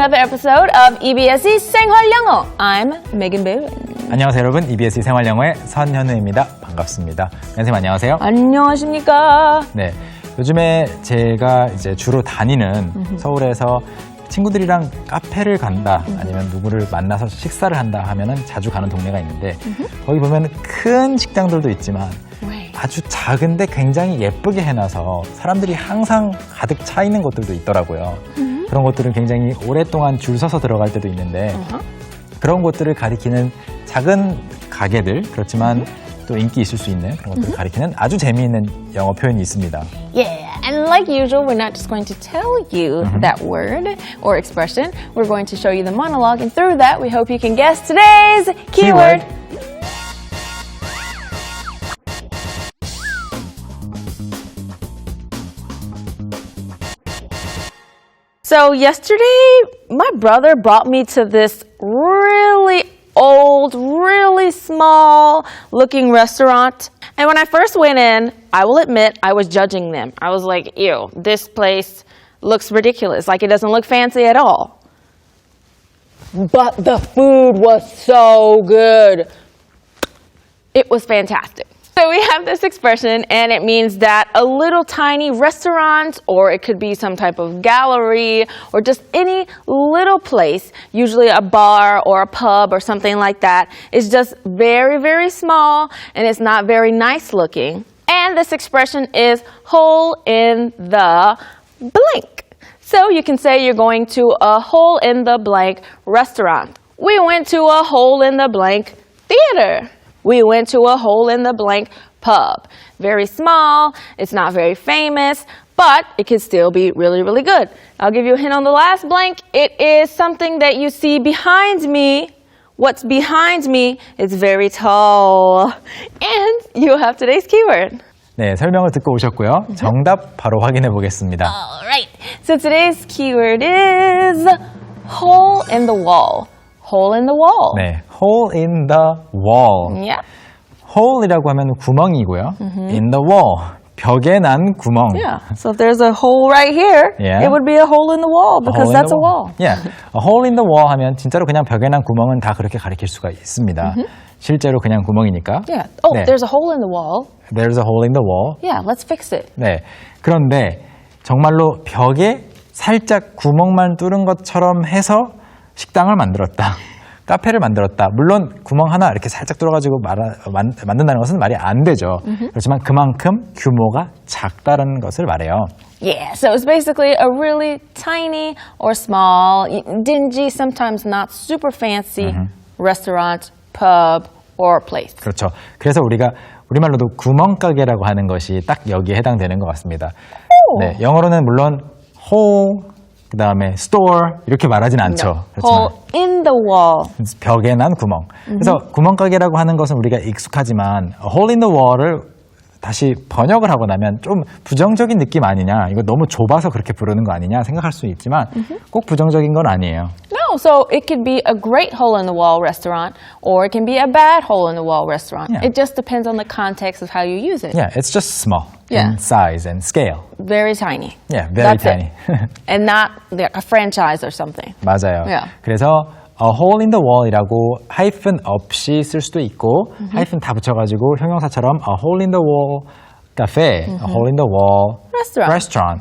another episode of EBS의 생활영어. I'm Megan Boone. 안녕하세요 여러분, EBS 생활영어의 선현우입니다. 반갑습니다. 선생님 안녕하세요. 안녕하십니까. 네, 요즘에 제가 이제 주로 다니는 서울에서 친구들이랑 카페를 간다 아니면 누구를 만나서 식사를 한다 하면은 자주 가는 동네가 있는데 거기 보면 큰 식당들도 있지만 아주 작은데 굉장히 예쁘게 해놔서 사람들이 항상 가득 차 있는 곳들도 있더라고요. 그런 곳들은 굉장히 오랫동안 줄 서서 들어갈 때도 있는데 그런 곳들을 가리키는 작은 가게들, 그렇지만 또 인기 있을 수 있는 그런 것들을 가리키는 아주 재미있는 영어 표현이 있습니다. Yeah, and like usual, we're not just going to tell you that word or expression. We're going to show you the monologue, and through that, we hope you can guess today's keyword. So yesterday, my brother brought me to this really old, really small looking restaurant. And when I first went in, I will admit, I was judging them. I was like, ew, this place looks ridiculous. Like, it doesn't look fancy at all. But the food was so good. It was fantastic. So we have this expression, and it means that a little tiny restaurant, or it could be some type of gallery, or just any little place, usually a bar or a pub or something like that, is just very, very small, and it's not very nice looking. And this expression is hole in the blank. So you can say you're going to a hole in the blank restaurant. We went to a hole in the blank theater. We went to a hole in the blank pub. Very small, it's not very famous, but it can still be really, really good. I'll give you a hint on the last blank. It is something that you see behind me. What's behind me is very tall. And you have today's keyword. 네, 설명을 듣고 오셨고요. 정답 바로 확인해 보겠습니다. Alright, so today's keyword is hole in the wall. Hole in the wall. 네, hole in the wall. Yeah. hole이라고 하면 구멍이고요. in the wall, 벽에 난 구멍. Yeah. So if there's a hole right here, Yeah. it would be a hole in the wall because hole in that's the a wall. Yeah, a hole in the wall 하면 진짜로 그냥 벽에 난 구멍은 다 그렇게 가리킬 수가 있습니다. 실제로 그냥 구멍이니까. Yeah. Oh, 네. there's a hole in the wall. There's a hole in the wall. Yeah, let's fix it. 네, 그런데 정말로 벽에 살짝 구멍만 뚫은 것처럼 해서 식당을 만들었다. 카페를 만들었다. 물론 구멍 하나 이렇게 살짝 뚫어가지고 만든다는 것은 말이 안 되죠. 그렇지만 그만큼 규모가 작다는 것을 말해요. Yeah, so it's basically a really tiny or small, dingy, sometimes not super fancy restaurant, pub, or place. 그렇죠. 그래서 우리가 우리말로도 구멍가게라고 하는 것이 딱 여기에 해당되는 것 같습니다. 네, 영어로는 물론 hole, 그 다음에 store 이렇게 말하진 않죠. Hole in the wall. 벽에 난 구멍. 그래서 구멍가게라고 하는 것은 우리가 익숙하지만 hole in the wall을 다시 번역을 하고 나면 좀 부정적인 느낌 아니냐, 이거 너무 좁아서 그렇게 부르는 거 아니냐 생각할 수 있지만 꼭 부정적인 건 아니에요. No, so it could be a great hole in the wall restaurant or it can be a bad hole in the wall restaurant. Yeah. It just depends on the context of how you use it. Yeah, it's just small Yeah. in size and scale. Very tiny. Yeah, very That's tiny. it. And not like a franchise or something. 맞아요. Yeah. 그래서 a hole in the wall이라고 하이픈 없이 쓸 수도 있고 하이픈 다 붙여가지고 형용사처럼 a hole in the wall cafe, a hole in the wall Restaurant.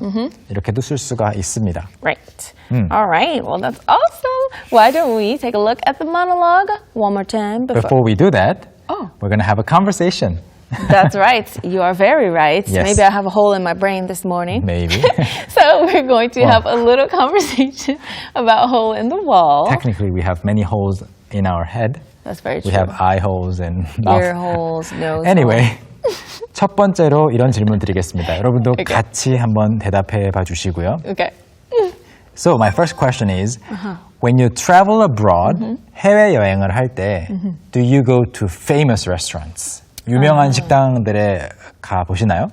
이렇게도 쓸 수가 있습니다. Right. All right. Well, that's awesome. Why don't we take a look at the monologue one more time Before we do that, Oh. we're going to have a conversation. That's right. You are very right. Yes. Maybe I have a hole in my brain this morning. Maybe. So we're going to have a little conversation about hole in the wall. Technically, we have many holes in our head. That's very true. We have eye holes and mouth. Ear holes, nose Anyway, holes. 첫 번째로 이런 질문 드리겠습니다. 여러분도 Okay. 같이 한번 대답해 봐 주시고요. Okay. So my first question is, when you travel abroad, 해외 여행을 할 때, do you go to famous restaurants? 유명한 식당들에 가 보시나요?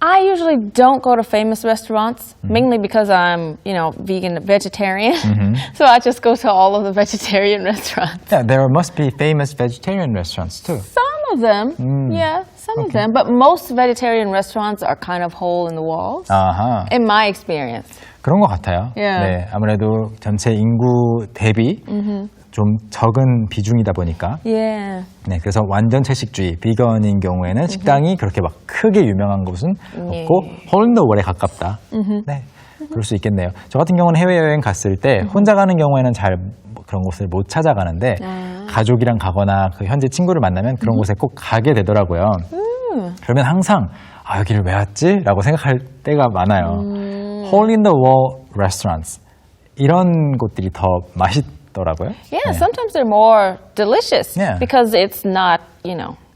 I usually don't go to famous restaurants, mainly because I'm, vegan, vegetarian. So I just go to all of the vegetarian restaurants. Yeah, there must be famous vegetarian restaurants too. Some of them. Yeah, some of them. But most vegetarian restaurants are kind of hole in the walls, 아하. in my experience. 그런 것 같아요. Yeah. 네, 아무래도 전체 인구 대비 좀 적은 비중이다 보니까 Yeah. 네, 그래서 완전 채식주의, 비건인 경우에는 식당이 그렇게 막 크게 유명한 곳은 없고 홀인더월에 가깝다. 네, 그럴 수 있겠네요. 저 같은 경우는 해외여행 갔을 때 혼자 가는 경우에는 잘 그런 곳을 못 찾아가는데 가족이랑 가거나 그 현지 친구를 만나면 그런 곳에 꼭 가게 되더라고요. 그러면 항상 아, 여기를 왜 왔지? 라고 생각할 때가 많아요. 홀인더월 restaurants 이런 곳들이 더 맛있더라고요. Yeah, sometimes they're more delicious Yeah. because it's not,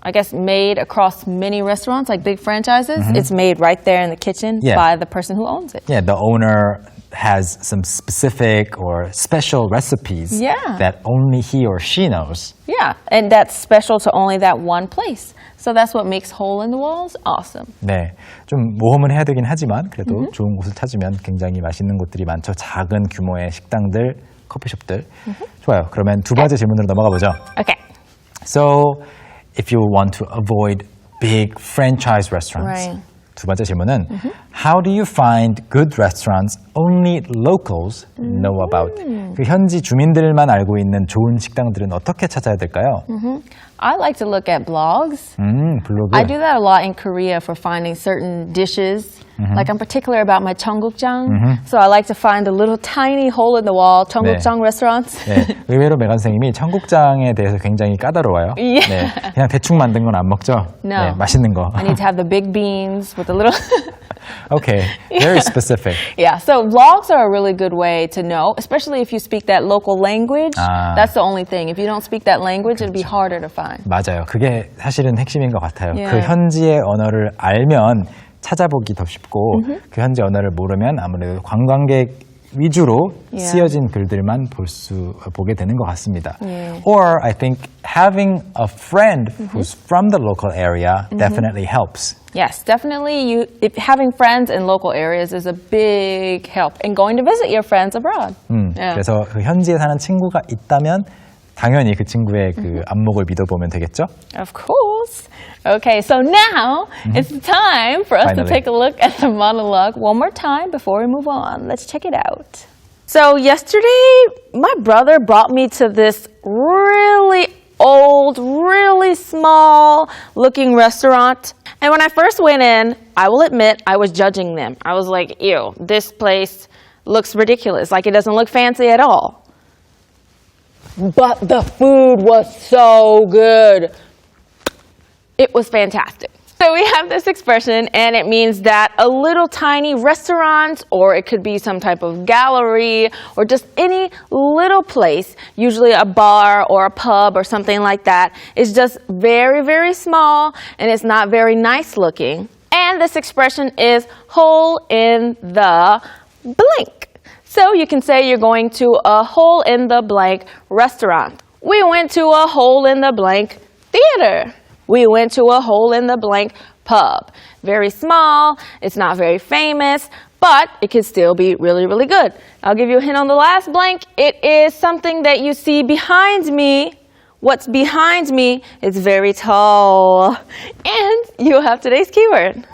I guess made across many restaurants, like big franchises. It's made right there in the kitchen Yeah. by the person who owns it. Yeah, the owner has some specific or special recipes Yeah. that only he or she knows. Yeah, and that's special to only that one place. So that's what makes Hole in the Walls awesome. 네, 좀 모험을 해야 되긴 하지만 그래도 좋은 곳을 찾으면 굉장히 맛있는 곳들이 많죠. 작은 규모의 식당들, 커피숍들. 좋아요. 그러면 두 번째 질문으로 넘어가 보죠. Okay. So, if you want to avoid big franchise restaurants, Right. 두 번째 질문은 How do you find good restaurants only locals know about? 그 현지 주민들만 알고 있는 좋은 식당들은 어떻게 찾아야 될까요? I like to look at blogs. 블로그. I do that a lot in Korea for finding certain dishes. Like I'm particular about my 청국장. So I like to find the little tiny hole in the wall 청국장 restaurants. 네, 의외로 메간 선생님이 청국장에 대해서 굉장히 까다로워요. Yeah. 네, 그냥 대충 만든 건 안 먹죠? No. 네, 맛있는 거. I need to have the big beans with the little... Okay, very specific. Yeah, so vlogs are a really good way to know, especially if you speak that local language. 아. That's the only thing. If you don't speak that language, it'll be harder to find. 맞아요. 그게 사실은 핵심인 것 같아요. Yeah. 그 현지의 언어를 알면 찾아보기 더 쉽고 그 현지 언어를 모르면 아무래도 관광객 위주로 Yeah. 쓰여진 글들만 보게 되는 것 같습니다. Yeah. Or I think having a friend who's from the local area definitely helps. Yes, definitely. If having friends in local areas is a big help, and going to visit your friends abroad. Yeah. 그래서 그 현지에 사는 친구가 있다면 당연히 그 친구의 그 안목을 믿어보면 되겠죠? Of course. Okay, so now it's time for us to Finally. take a look at the monologue one more time before we move on. Let's check it out. So yesterday, my brother brought me to this really old, really small looking restaurant. And when I first went in, I will admit I was judging them. I was like, ew, this place looks ridiculous. Like it doesn't look fancy at all. But the food was so good. It was fantastic. So we have this expression, and it means that a little tiny restaurant, or it could be some type of gallery, or just any little place, usually a bar or a pub or something like that, is just very, very small, and it's not very nice looking. And this expression is hole in the blank. So you can say you're going to a hole in the blank restaurant. We went to a hole in the blank theater. We went to a hole in the blank pub. Very small, it's not very famous, but it could still be really, really good. I'll give you a hint on the last blank. It is something that you see behind me. What's behind me is very tall. And you have today's keyword.